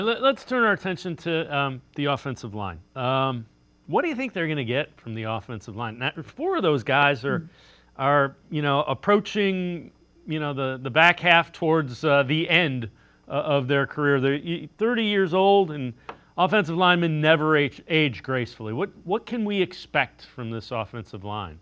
Let's turn our attention to the offensive line. What do you think they're going to get from the offensive line? Now, four of those guys are approaching the back half towards the end of their career. They're 30 years old, and offensive linemen never age gracefully. What can we expect from this offensive line?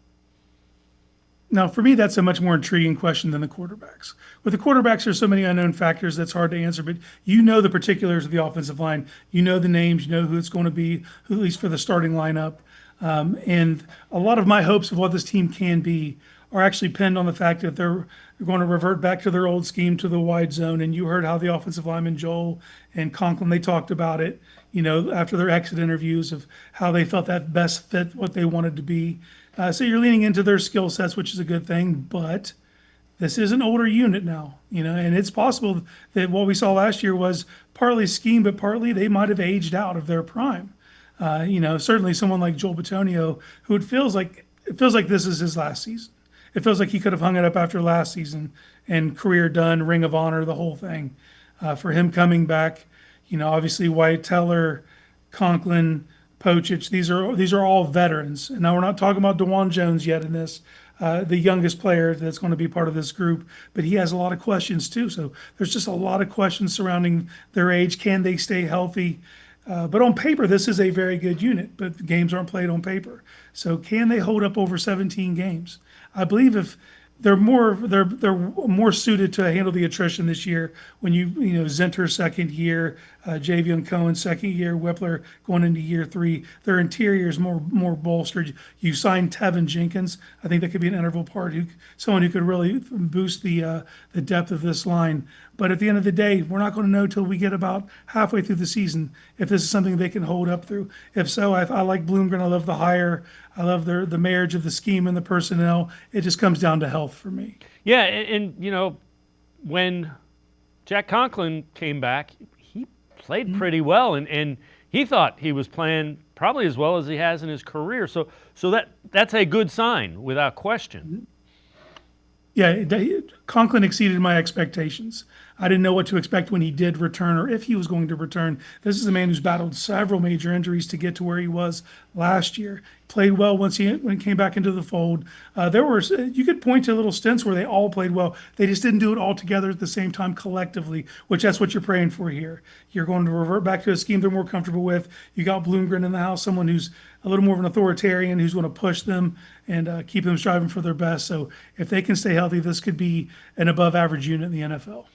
Now, for me, that's a much more intriguing question than the quarterbacks. With the quarterbacks, there's so many unknown factors that's hard to answer, but you know the particulars of the offensive line. You know the names, you know who it's going to be, at least for the starting lineup. And a lot of my hopes of what this team can be are actually pinned on the fact that they're going to revert back to their old scheme, to the wide zone. And you heard how the offensive lineman Joel and Conklin, they talked about it, after their exit interviews of how they felt that best fit what they wanted to be. So you're leaning into their skill sets, which is a good thing, but this is an older unit now, and it's possible that what we saw last year was partly scheme, but partly they might have aged out of their prime. Certainly someone like Joel Bitonio, who it feels like this is his last season. It feels like he could have hung it up after last season and career done, Ring of Honor, the whole thing. For him coming back, obviously White, Teller, Conklin, Pochich, these are all veterans. And now we're not talking about DeJuan Jones yet in this, the youngest player that's going to be part of this group, but he has a lot of questions too. So there's just a lot of questions surrounding their age. Can they stay healthy? But on paper, this is a very good unit, but the games aren't played on paper. So can they hold up over 17 games? I believe if they're more suited to handle the attrition this year. When Zinter second year, Javion Cohen second year, Whippler going into year 3, their interior is more bolstered. You signed Tevin Jenkins. I think that could be an integral part, someone who could really boost the depth of this line. But at the end of the day, we're not going to know till we get about halfway through the season if this is something they can hold up through. If so, I like Bloomgren. I love the hire. I love the marriage of the scheme and the personnel. It just comes down to health for me. Yeah, and when Jack Conklin came back, he played pretty well, and he thought he was playing probably as well as he has in his career. So that's a good sign, without question. Yeah, Conklin exceeded my expectations. I didn't know what to expect when he did return or if he was going to return. This is a man who's battled several major injuries to get to where he was last year. Played well when he came back into the fold. You could point to little stints where they all played well. They just didn't do it all together at the same time collectively, which that's what you're praying for here. You're going to revert back to a scheme they're more comfortable with. You got Bloomgren in the house, someone who's a little more of an authoritarian, who's going to push them and keep them striving for their best. So if they can stay healthy, this could be an above average unit in the NFL.